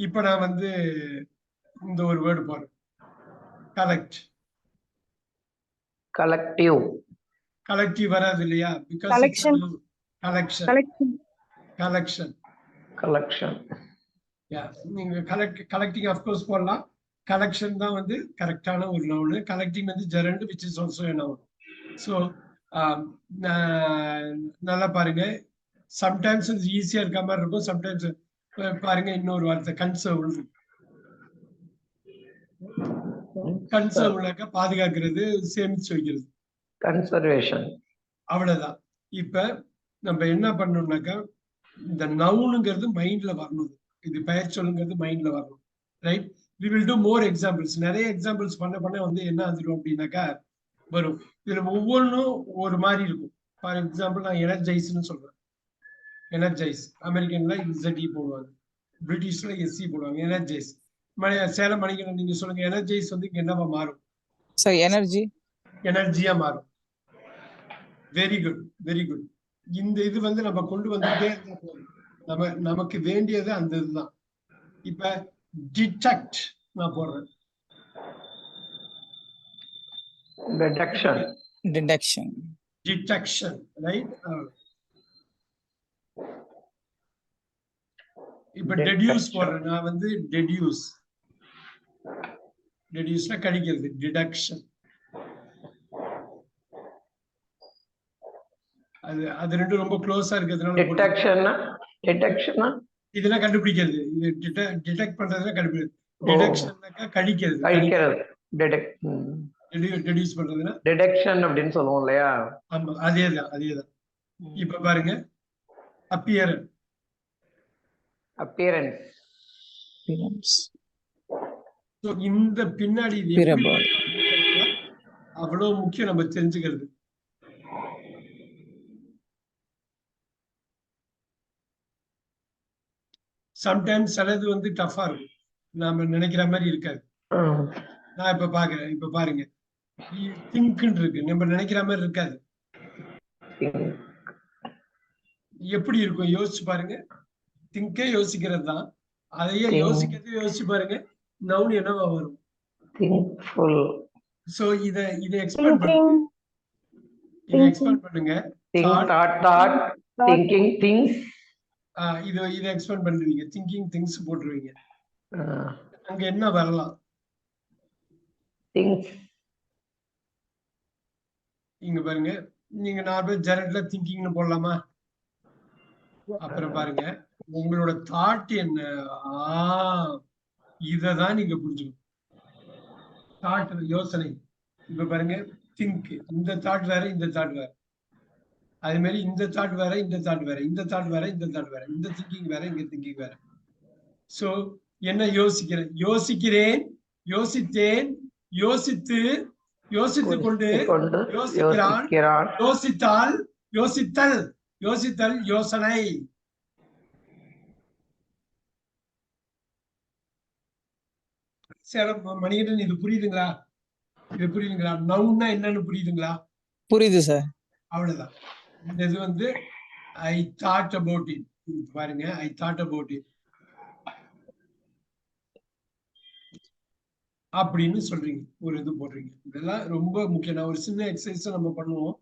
இப்ப நான் வந்து இந்த ஒரு வேர்டு போறேன். கலெக்ட். collective, கலெக்டிவ் வராது இல்லையா? Because Collection. Collection. Collection. Collection. collection, நீங்க கலெக்டிங் அஃப்கோர்ஸ் போடலாம். கலெக்ஷன் தான் வந்து கரெக்டான ஒரு நவுன். கலெக்டிங் வந்து gerund which is also a noun. So நல்லா பாருங்க. சம்டைம்ஸ் இது ஈஸியா இருக்க மாதிரி இருக்கும். சம்டைம்ஸ் பாருங்க இன்னொரு வார்த்தை கன்சர்வ். கன்சர்வ்னாக்க பாதுகாக்கிறது, சேமிச்சு வைக்கிறது. conservation, அவ்வளவுதான். இப்ப நம்ம என்ன பண்ணணும்னாக்கா இந்த நவுனுங்கிறது மைண்ட்ல வரணும். இது பெயர் சொல்லுங்கிறது மைண்ட்ல வரணும். Right? we will do more examples. நிறைய எக்ஸாம்பிள்ஸ் பண்ண பண்ண வந்து என்ன ஆகிடும் அப்படின்னாக்கா வரும். இதுல ஒவ்வொன்றும் ஒரு மாதிரி இருக்கும். ஃபார் எக்ஸாம்பிள் நான் எனர்ஜைஸ்ன்னு சொல்றேன். எனர்ஜைஸ் அமெரிக்கன்ல இசட்இ போடுவாங்க, பிரிட்டிஷ்ல எஸ்சி போடுவாங்க. எனர்ஜைஸ். சேலம் மணிக்கணும் நீங்க சொல்லுங்க. எனர்ஜைஸ் வந்து இங்க என்னவா மாறும்? Sir energy. எனர்ஜியா மாறும். Very good, very good. இந்த இது வந்து நம்ம கொண்டு வந்துட்டே இருந்தா போதும். நமக்கு வேண்டியது அந்த இதுதான். இப்ப டிடெக்ட் நான் போடுறேன். deduction, deduction. டிடெக்ஷன். ரைட்? இப்ப டெடியூஸ் போடுறேன். நான் வந்து டெடியூஸ். டெடியூஸ்னா கழிக்கிறது. டிடக்ஷன். அது ரெண்டும் ரொம்ப க்ளோஸா இருக்கிறதுனால detection, இதெல்லாம் கண்டுபிடிக்கிறது. இது டிடெக்ட் பண்றதுல கண்டுபிடிக்கிறது. டிடக்ஷன்னாக்கா கழிக்கிறது. டெடியூஸ் பண்றதுன்னா deduction அப்படின்னு சொல்லுவோம் இல்லையா? ஆமா, அதேதான் அதேதான். இப்ப பாருங்க appearance, இந்த பின்னாடி இது எப்படி அவ்வளவு முக்கியம் நம்ம தெரிஞ்சுக்கிறது. சம்டைம்ஸ் சிலது வந்து டஃபா இருக்கும், நாம நினைக்கிற மாதிரி இருக்காது. நான் இப்ப பாக்குறேன். இப்ப பாருங்க, திங்க்ன்னு இருக்கு. நம்ம நினைக்கிற மாதிரி இருக்காது. எப்படி இருக்கும் யோசிச்சு பாருங்க. திங்கே யோசிக்கிறது தான். அதையே யோசிக்கிறது யோசிச்சு பாருங்க. நவுன் என்னவா வரும்? thinkful, சோ இத எக்ஸ்பேண்ட் பண்ணுங்க. இத எக்ஸ்பேண்ட் பண்ணுங்க. thought, thinking, things, இத எக்ஸ்பேண்ட் பண்ணுவீங்க. திங்கிங் திங்ஸ் போட்டுருவீங்க. அங்க என்ன வரலாம்? things, இங்க பாருங்க. நீங்க நார்மல் ஜெரண்ட்ல திங்கிங்னு போடலாமா? அப்புறம் பாருங்க உங்களோட தாட் என்ன. இததான் நீங்க புரிஞ்சுக்கணும். தாட், யோசனை. இப்ப பாருங்க, திங்க். இந்த தாட் வேற, இந்த தாட் வேற. அதே மாதிரி இந்த தாட் வேற, இந்த தாட் வேற, இந்த தாட் வேற, இந்த தாட் வேற, இந்த திங்கிங் வேற, இங்க திங்கிங் வேற. சோ என்ன யோசிக்கிறேன், யோசித்தேன், யோசித்துக் கொண்டு, யோசிக்கிறான், யோசித்தல், யோசனை. மணிகண்டன், இது புரியுதுங்களா? நவுன்னா என்னன்னு புரியுதுங்களா? புரியுது சார். அவ்வளவுதான். இந்த இது வந்து ஐ தாட் அபவுட் இட். பாருங்க, ஐ தாட் அபவுட் இட் அப்படின்னு சொல்றீங்க, ஒரு இது போடுறீங்க. இதெல்லாம் ரொம்ப முக்கியம். நான் ஒரு சின்ன எக்ஸசைஸ் நம்ம பண்ணுவோம்.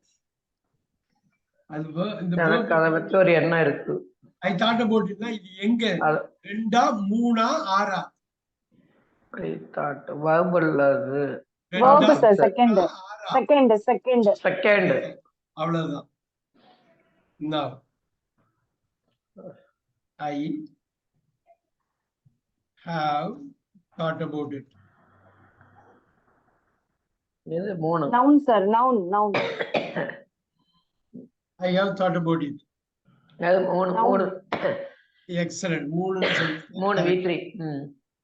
அது இந்த ஒரு எண்ணம் இருக்கு. ஐ தாட் அபவுட் இட்னா இது எங்க 2ஆ 3ஆ 6ஆ? I thought verbal. அது verb sir. second. அவ்வளவுதான். Now I have thought about it. இது மூணு. Noun sir. Noun. I have thought about it. அது மூணு. Excellent. மூணு V3.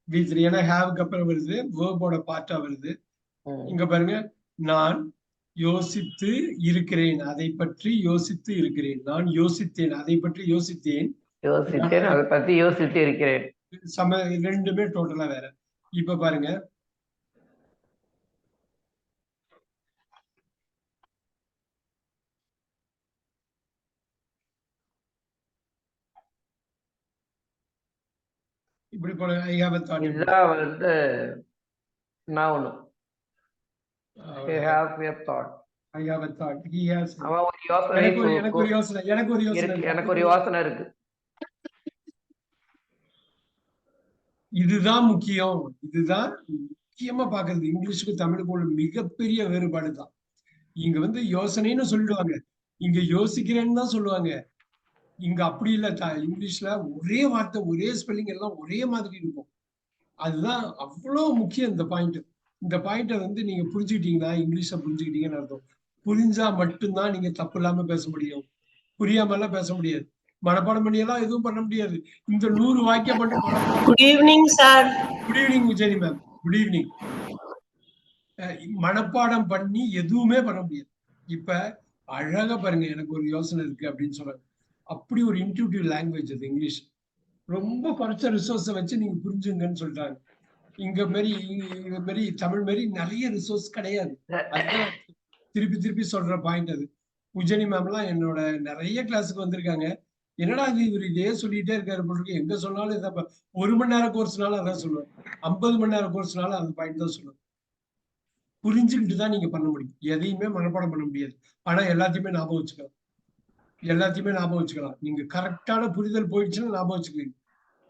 V3 ஏன்னா ஹேவ்க்கு அப்புறம் வருது, வேர்போட பார்ட்டா வருது. இங்க பாருங்க, நான் யோசித்து இருக்கிறேன், அதை பற்றி யோசித்து இருக்கிறேன். நான் யோசித்தேன், அதை பற்றி யோசித்தேன், அதை பற்றி யோசித்து இருக்கிறேன். ரெண்டுமே டோட்டலா வேற. இப்ப பாருங்க, இப்படி போல ஐ ஹாவ் அ தாட். இதுதான் வந்து noun. He have a thought. I have a thought. He has. அவன் ஒரு யோசனை எனக்கு ஒரு யோசனை இருக்கு. எனக்கு ஒரு யோசனை இருக்கு. இதுதான் முக்கியம். இதுதான் முக்கியமா பாக்குறது. இங்கிலீஷுக்கும் தமிழுக்கும் உள்ள மிகப்பெரிய வேறுபாடு தான். இங்க வந்து யோசனைன்னு சொல்லிடுவாங்க, இங்க யோசிக்கிறேன்னு தான் சொல்லுவாங்க. இங்க அப்படி இல்ல. இங்கிலீஷ்ல ஒரே வார்த்தை, ஒரே ஸ்பெல்லிங் எல்லாம் ஒரே மாதிரி இருக்கும். அதுதான் அவ்வளவு முக்கியம் இந்த பாயிண்ட். இந்த பாயிண்ட வந்து நீங்க புரிஞ்சுக்கிட்டீங்கன்னா இங்கிலீஷ புரிஞ்சுக்கிட்டீங்கன்னு அர்த்தம். புரிஞ்சா மட்டும்தான் நீங்க தப்பு இல்லாம பேச முடியும். புரியாம எல்லாம் பேச முடியாது. மனப்பாடம் பண்ணி எல்லாம் எதுவும் பண்ண முடியாது. இந்த 100 வாக்கியம் மட்டும் Good evening, sir. Good evening Vijayani ma'am. Good evening. மனப்பாடம் பண்ணி எதுவுமே பண்ண முடியாது. இப்ப அழகா பாருங்க, எனக்கு ஒரு யோசனை இருக்கு அப்படின்னு சொல்றாங்க. அப்படி ஒரு இன்ட்யூட்டிவ் லாங்குவேஜ் அது இங்கிலீஷ். ரொம்ப குறைச்ச ரிசோர்ஸை வச்சு நீங்க புரிஞ்சுங்கன்னு சொல்றாங்க. இங்க மாரி தமிழ் மாரி நிறைய ரிசோர்ஸ் கிடையாது. அதுதான் திருப்பி திருப்பி சொல்ற பாயிண்ட் அது. உஜனி மேம்லாம் என்னோட நிறைய கிளாஸுக்கு வந்திருக்காங்க. என்னடா இது இவர் இதே சொல்லிட்டே இருக்காரு போல, எங்க சொன்னாலும் இதை 1 மணி நேரம் கோர்ஸ்னால அதான் சொல்லுவேன், 50 மணி நேரம் கோர்ஸ்னால அந்த பாயிண்ட் தான் சொல்லுவேன். புரிஞ்சுக்கிட்டு தான் நீங்க பண்ண முடியும். எதையுமே மனப்பாடம் பண்ண முடியாது. ஆனா எல்லாத்தையுமே ஞாபகம் வச்சுக்கலாம். நீங்க கரெக்டான புரிதல் போயிடுச்சுன்னா ஞாபகம் வச்சுக்கிறீங்க.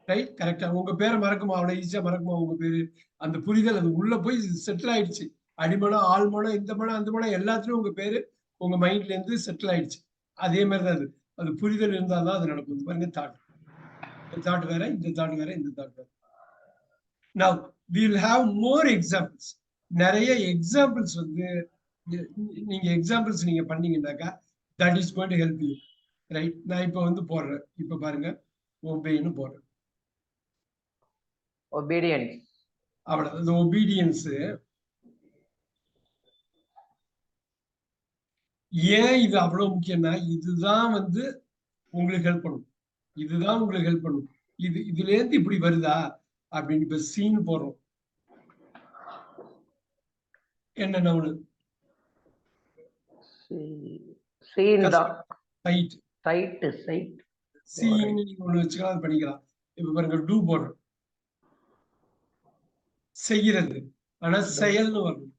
ரைட்? கரெக்டா உங்க பேரை மறக்குமா? அவ்வளவு ஈஸியா மறக்குமா உங்க பேரு? அந்த புரிதல் அது உள்ள போய் செட்டில் ஆயிடுச்சு. அடிமனம், ஆழ்மனம், இந்த மனம், அந்த மனம் எல்லாத்துலயும் உங்க பேரு உங்க மைண்ட்ல இருந்து செட்டில் ஆயிடுச்சு. அதே மாதிரிதான் அது. அது புரிதல் இருந்தால்தான் அது நடக்கும். பாருங்க, தாட். இந்த தாட் வேற, இந்த தாட் வேற, இந்த தாட் வேற. Now we will have more examples. நிறைய எக்ஸாம்பிள்ஸ் வந்து நீங்க எக்ஸாம்பிள்ஸ் நீங்க பண்ணீங்கன்னாக்கா that is going to help you. Right? நான் இப்ப வந்து போடுறேன். இப்ப பாருங்க, ஒபேன்னு போடுறேன். obedience. அவ்வளவு. இந்த ஒபீடியன்ஸ் ஏன் இது அவ்வளவு முக்கியம்னா, இதுதான் வந்து உங்களுக்கு ஹெல்ப் பண்ணும். இதுல இருந்து இப்படி வருதா அப்படின்னு இப்ப சீன் போடுறோம். என்ன நவுனு? சீன் தான். சைட். சைட். சீன் நீங்க ஒண்ணு வச்சுக்கலாம், அது பண்ணிக்கலாம். இப்ப பாருங்க, டூ போடுறோம். செய்யறது. ஆனா செயல்னு வரணும்.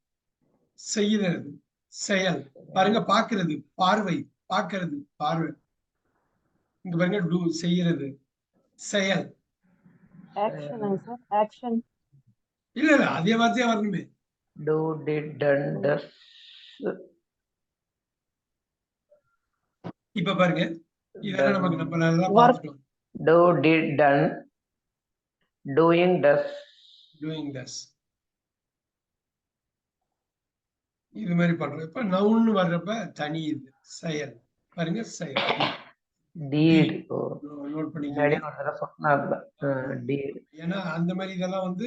செய்யறது, செயல். பாருங்க, பாக்குறது, பார்வை. பாக்குறது, பார்வை. இங்க பாருங்க, டூ செய்யறது, செயல். Action, sir. Action. இல்ல அதே வார்த்தையா வரணுமே. do, did, done, does. இப்ப பாருங்க, இதெல்லாம் நமக்கு நம்ம நல்லா பார்த்துட்டோம். do, did, done, doing, does. இது மாதிரி பண்றோம். இப்ப நவுன்னு வர்றப்ப தனி இது செயல். பாருங்க, செயல். deed. நோட் பண்ணிக்கலாம். deed. ஏன்னா அந்த மாதிரி இதெல்லாம் வந்து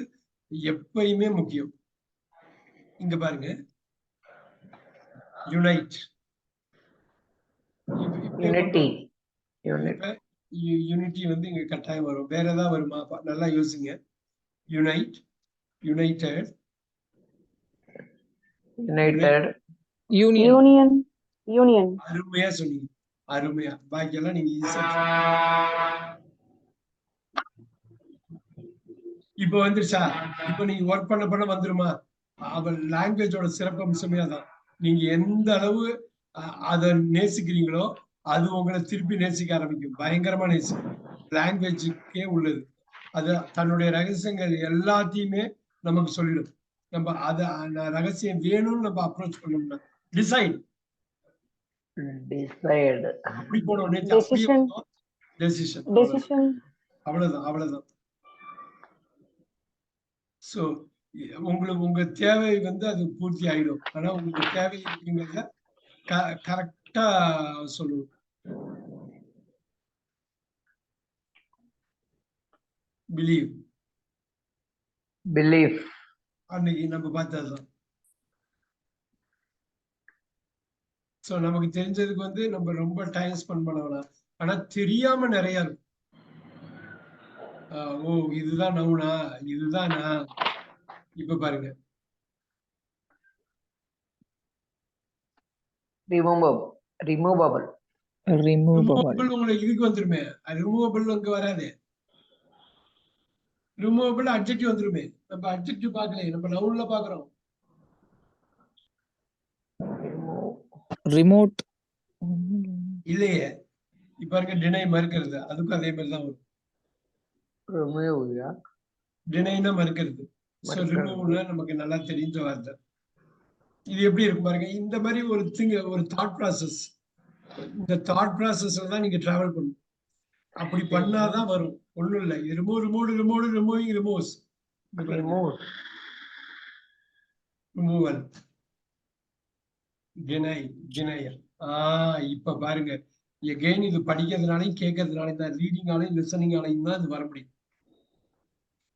எப்பயுமே முக்கியம். இங்க பாருங்க, யுனைட். யூனிட்டி வந்து இங்க கட்டாயம் வரும். வேற ஏதாவது வருமா? நல்லா யோசிங்க. Unite, United, Union. அருமையா சொன்னீங்க. அருமையா. பாக்கியெல்லாம் நீங்க ஈஸியா. இப்ப வந்துருச்சா? இப்ப நீங்க ஒர்க் பண்ண வந்துருமா? அவள் லாங்குவேஜோட சிறப்பம்சமே அதான். நீங்க எந்த அளவு அதை நேசிக்கிறீங்களோ அது உங்களை திருப்பி நேசிக்க ஆரம்பிக்கும். பயங்கரமா நேசிக்கும். லாங்குவேஜுக்கே உள்ளது. அது தன்னுடைய ரகசியங்கள் எல்லாத்தையுமே நமக்கு சொல்லிடும். நம்ம அதை ரகசியம் வேணும்னு நம்ம அப்ரோச் பண்ணோம்னா டிசைட் அப்படி போனோம். டெசிஷன். அவ்வளவுதான். சோ உங்களுக்கு உங்க தேவை வந்து அது பூர்த்தி ஆயிடும். ஆனா உங்களுக்கு தேவை இருக்குங்கிறத கரெக்டா சொல்லணும். பிலீவ் அன்னைக்கு நம்ம பார்த்ததுதான். சோ நமக்கு தெரிஞ்சதுக்கு வந்து நம்ம ரொம்ப டைம் ஸ்பெண்ட் பண்ண வேணாம். ஆனா தெரியாம நிறைய இருக்கும். ஓ இதுதான் நவுனா, இதுதானா? இப்ப பாருங்க, ரிமூவபிள் உங்களுக்கு இதுக்கு வந்துருமே. ரிமூவபிள் அங்க வராது. ரிமூவபிள் அட்ஜெக்டிவ் வந்துருமே. நம்ம அட்ஜெக்டிவ் பார்க்கல, நம்ம நவுன்ல பாக்குறோம். remote, இல்லையே. இப்ப பாருங்க, டினை மறுக்கிறது, அதுக்கும் அதே மாதிரி தான் வரும். remove யா டினைனா மறுக்கிறது. ஸோ மறுக்கிறது. ரிமூவ்ல நமக்கு நல்லா தெரிஞ்ச வார்த்தை. இது எப்படி இருக்கு பாருங்க. இந்த மாதிரி ஒரு தாட் ப்ராசஸ், இந்த தாட் ப்ராசஸ்ல தான் நீங்க டிராவல் பண்ணணும். அப்படி பண்ணாதான் வரும். ஒண்ணும் இல்லை. இது ரிமூவ்ஸ் remove ரிமூவல், டினையல். இப்ப பாருங்க, எகைன் இது படிக்கிறதுனாலையும் கேட்கறதுனாலையும் தான், ரீடிங்காலையும் லிசனிங்காலையும் தான் இது வர முடியும்.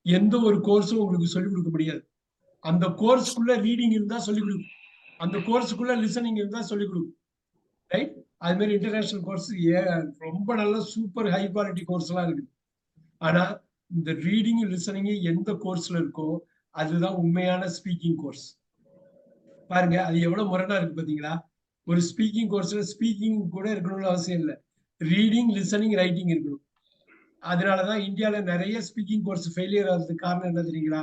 எந்த ஒரு கோர்ஸும் உங்களுக்கு சொல்லிக் கொடுக்க முடியாது. அந்த கோர்ஸ்க்குள்ள ரீடிங் இருந்தா சொல்லிக் கொடுக்கும், அந்த கோர்ஸுக்குள்ள லிசனிங் இருந்தா சொல்லிக் கொடுக்கும். ரைட்? அது மாதிரி இன்டர்நேஷனல் கோர்ஸ் ரொம்ப நல்ல சூப்பர் ஹை குவாலிட்டி கோர்ஸ் எல்லாம் இருக்குது. ஆனா இந்த ரீடிங் லிசனிங் எந்த கோர்ஸ்ல இருக்கோ அதுதான் உண்மையான ஸ்பீக்கிங் கோர்ஸ். பாருங்க, அது எவ்வளவு முரணா இருக்கு பாத்தீங்களா? ஒரு ஸ்பீக்கிங் கோர்ஸ்ல ஸ்பீக்கிங் கூட இருக்கணும்னு அவசியம் இல்லை, ரீடிங் லிசனிங் ரைட்டிங் இருக்கணும். அதனாலதான் இந்தியால நிறைய ஸ்பீக்கிங் கோர்ஸ் ஃபெயிலியர் ஆகிறதுக்கு காரணம் என்ன தெரியுங்களா?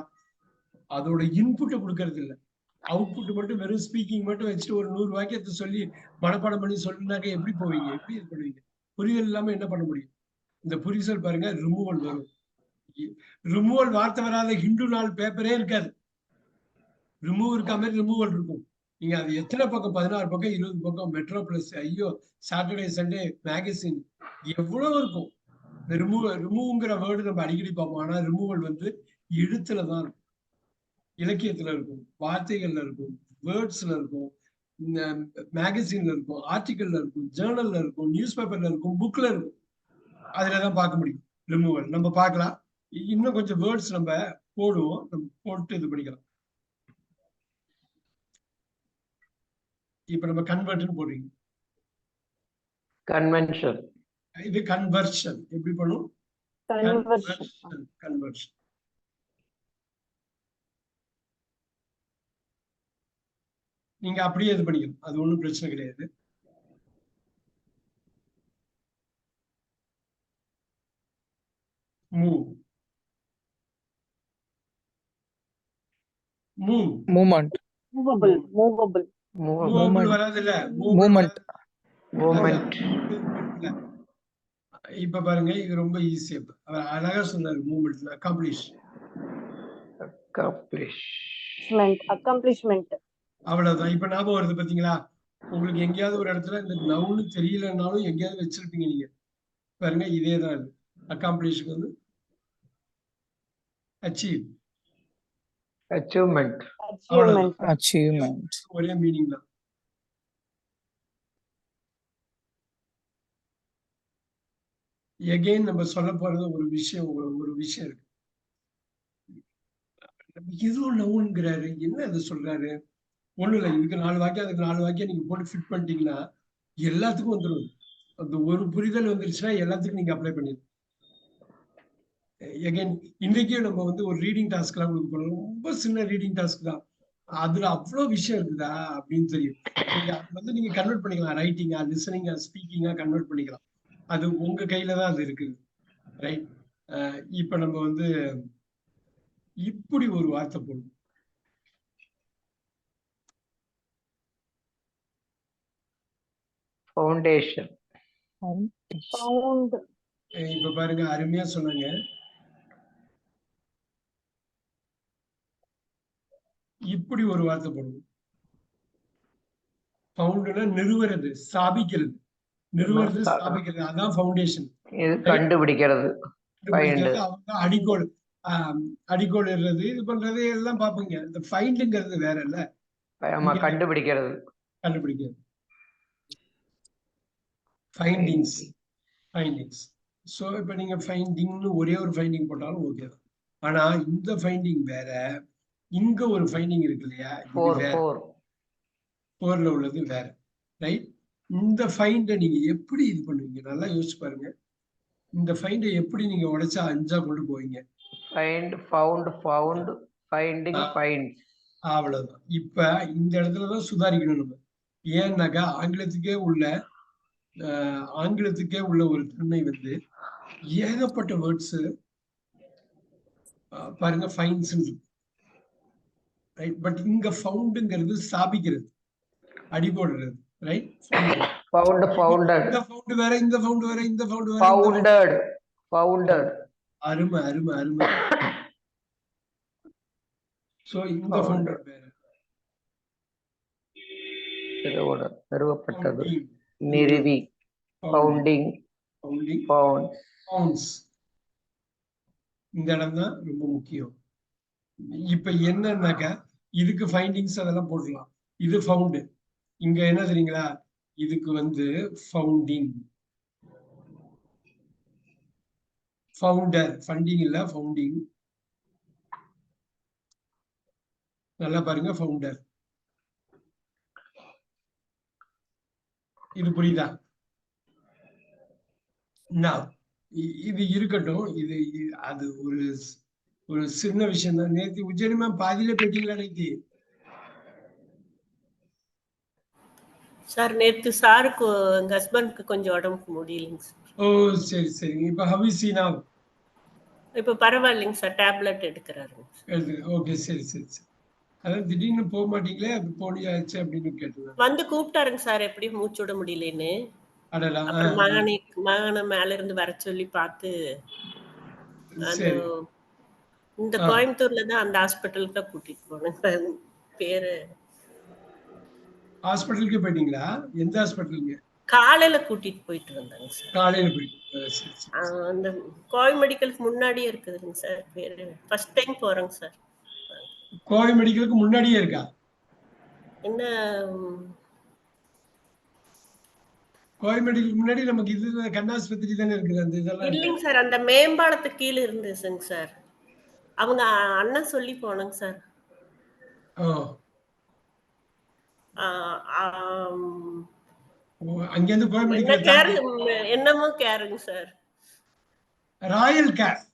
அதோட இன்புட்டை கொடுக்கறது இல்லை, அவுட்புட் மட்டும், வெறும் ஸ்பீக்கிங் மட்டும் வச்சுட்டு ஒரு 100 வாக்கியத்தை சொல்லி மனப்பாடம் பண்ணி சொல்லினாக்க எப்படி போவீங்க? எப்படி இது பண்ணுவீங்க? புரிதல் இல்லாம என்ன பண்ண முடியும்? இந்த புரிதல் பாருங்க, ரிமூவல் வரும். ரிமூவல் வார்த்தை வராத ஹிந்து நாள் பேப்பரே இருக்காது. ரிமூவ் இருக்க மாதிரி ரிமூவல் இருக்கும். நீங்க அது எத்தனை பக்கம், 16 பக்கம் 20 பக்கம், மெட்ரோ பிளஸ், ஐயோ சாட்டர்டே சண்டே மேகசின், எவ்வளவு இருக்கும். இந்த ரிமூவ்ங்கிற வேர்டு நம்ம அடிக்கடி பார்ப்போம். ஆனா ரிமூவல் வந்து எழுத்துல தான் இருக்கும், இலக்கியத்துல இருக்கும், வார்த்தைகள்ல இருக்கும், வேர்ட்ஸ்ல இருக்கும், மேகசின்ல இருக்கும், ஆர்டிகல்ல இருக்கும், ஜேர்னல்ல இருக்கும், நியூஸ் பேப்பர்ல இருக்கும், புக்ல இருக்கும். அதுலதான் பார்க்க முடியும் ரிமூவல். நம்ம பார்க்கலாம், இன்னும் கொஞ்சம் வேர்ட்ஸ் நம்ம போடுவோம், நம்ம போட்டு இது பண்ணிக்கலாம். இப்ப நம்ம கன்வெர்ட்னு போடுறீங்க, convention இது கன்வர்ஷன். எப்படி பண்ணும்? கன்வர்ஷன். நீங்க அப்படியே இது பண்ணிக்கலாம், அது ஒண்ணும் பிரச்சனை கிடையாது. மூவ், movement, மூவபிள் வராது இல்ல, movement, இப்ப பாருங்க, இது ரொம்ப ஈஸியா, அவர் அழகா சொன்னாரு. Movement, accomplishment. அவ்வளவுதான். இப்ப ஞாபகம் வருது பாத்தீங்களா? உங்களுக்கு எங்கேயாவது ஒரு இடத்துல இந்த நவுன் தெரியலனாலும் எங்கேயாவது வச்சிருப்பீங்க நீங்க. பாருங்க, இதேதான் இது. அக்காம்ப்ளிஷ் வந்து achievement achievement, ஒரே மீனிங் தான். எகைன் நம்ம சொல்ல போறது ஒரு விஷயம் இருக்கு. எதுவும் நவுன்ங்கிறாரு, என்ன அது சொல்றாரு? ஒண்ணும் இல்லை, இதுக்கு 4 வாக்கியம், அதுக்கு 4 வாக்கியம் நீங்க போட்டு ஃபிட் பண்ணிட்டீங்கன்னா எல்லாத்துக்கும் வந்துடும். அந்த ஒரு புரிதல் வந்துருச்சுன்னா எல்லாத்துக்கும் நீங்க அப்ளை பண்ணிடலாம். எகைன் இன்றைக்கே நம்ம வந்து ஒரு ரீடிங் டாஸ்க் எல்லாம் கொடுக்க போறோம். ரொம்ப சின்ன ரீடிங் டாஸ்க் தான், அதுல அவ்வளவு விஷயம் இருக்குதா அப்படின்னு தெரியும். நீங்க கன்வெர்ட் பண்ணிக்கலாம், ரைட்டிங்கா, லிசனிங்கா, ஸ்பீக்கிங்கா கன்வெர்ட் பண்ணிக்கலாம். அது உங்க கையில தான் அது இருக்குது. ரைட்? இப்ப நம்ம வந்து இப்படி ஒரு வார்த்தை போடணும். foundation இப்ப பாருங்க, அருமையா சொன்னாங்க. இப்படி ஒரு வார்த்தை போடணும். ஃபவுண்டுனா நிறுவுறது, ஸ்தாபிக்கிறது. நிறுவுறது, ஸ்தாபிக்கிறது, அதான் ஃபவுண்டேஷன். கண்டுபிடிக்கிறது. அவங்க அடிக்கோள், அடிக்கோள் இடுறது, இது பண்றது எல்லாம் பாப்பீங்க. இந்த ஃபைண்டுங்கிறது வேற இல்ல, கண்டுபிடிக்கிறது. ஃபைண்டிங்ஸ். சோ இப்ப நீங்க ஃபைண்டிங்னு ஒரே ஒரு ஃபைண்டிங் போட்டாலும் ஓகே தான். ஆனா இந்த ஃபைண்டிங் வேற, இங்க ஒரு ஃபைண்டிங் இருக்கு இல்லையா, போர்ல உள்ளது வேற. ரைட்? இந்த ஃபைண்டை நீங்க எப்படி இது பண்ணுவீங்க? நல்லா யோசிச்சு பாருங்க. இந்த ஃபைண்டை எப்படி நீங்க உடைச்சா 5ஆ கொண்டு போவீங்க? Found finding find. அவ்வளவுதான். இப்ப இந்த இடத்துலதான் சுதாரிக்கணும் நம்ம. ஏன்னாக்கா ஆங்கிலத்துக்கே உள்ள ஒரு தன்மை வந்து ஏகப்பட்ட வேர்ட்ஸ் பாருங்க ஃபைன்ஸ் ரைட். பட் இங்க ஃபவுண்டுங்கிறது ஸ்தாபிக்கிறது, அடி போடுறது, ரைட். ஃபவுண்ட் ஃபவுண்டட் இந்த ஃபவுண்ட் வேற, இந்த ஃபவுண்ட் வேற, இந்த ஃபவுண்ட் வேற. ஃபவுண்டட் ஃபவுண்டட் அருமை அருமை அருமை. சோ இந்த ஃபவுண்டட் வேற, நிறுவப்பட்டது, நிறுவி, ஃபவுண்டிங், ஃபவுண்டிங், ஃபவுண்ட், ஃபவுண்ட்ஸ். இந்த இடம் தான் ரொம்ப முக்கியம். இப்ப என்னன்னாக்கா இதுக்கு ஃபைண்டிங்ஸ் அதெல்லாம் போடலாம். இது ஃபவுண்டு. இங்க என்ன தெரியுங்களா, இதுக்கு வந்து ஃபவுண்டிங், ஃபவுண்டர், ஃபண்டிங் இல்ல ஃபவுண்டிங். நல்லா பாருங்க, ஃபவுண்டர். இது புரியுதா? Now, இது இருக்கட்டும். இது அது ஒரு சின்ன விஷயம் தான். நேத்து உஜ்ஜயினி மேம் பாதியில போயிட்டீங்களா நேத்தி? சார் நேத்து சாருக்கு எங்க ஹஸ்பண்ட்க்கு கொஞ்சம் உடம்புக்கு முடியலைங்க சார். ஓ சரி சரி. இப்ப how is he now? இப்ப பரவாயில்லைங்க சார், டேப்லெட் எடுக்கிறாருங்க சார். ஓகே சரி சரி சரி. அதான் திடீர்னு போக மாட்டீங்களே, அது போனியாச்சு அப்படின்னு கேட்டுருந்தேன். வந்து கூப்பிட்டாருங்க சார், எப்படியும் மூச்சு விட முடியலன்னு. அடடா. அப்புறம் மகனை மேல இருந்து வர சொல்லி பார்த்து அந்த சரி. இந்த கோயம்புத்தூர்ல தான் அந்த ஹாஸ்பிட்டலுக்கு தான் கூட்டிட்டு போனேன். பேரு ஹாஸ்பிட்டலுக்கு போயிட்டீங்களா? எந்த ஹாஸ்பிட்டலுங்க? காலையில கூட்டிட்டு போயிட்டு வந்தாங்க சார். காலையில போயிட்டு. சரி சரி. அந்த கோவை மெடிக்கலுக்கு முன்னாடியே இருக்குதுங்க சார். பேரு ஃபர்ஸ்ட் டைம் போறேங்க சார். கோவை மெடிக்கலுக்கு முன்னாடியே இருக்கா? என்ன கோவை மெடிக்கலுக்கு முன்னாடி நமக்கு இது கண்ணாஸ்பத்திரி தானே இருக்குது. அந்த இதெல்லாம் இல்லைங்க சார், அந்த மேம்பாலத்துக்கு கீழே இருந்துச்சுங்க சார். அவங்க அண்ணன் சொல்லி போனங்க சார். அங்கிருந்து கோவை என்ன மெடிக்கல் கேர், என்னமோ கேருங்க சார். Royal care.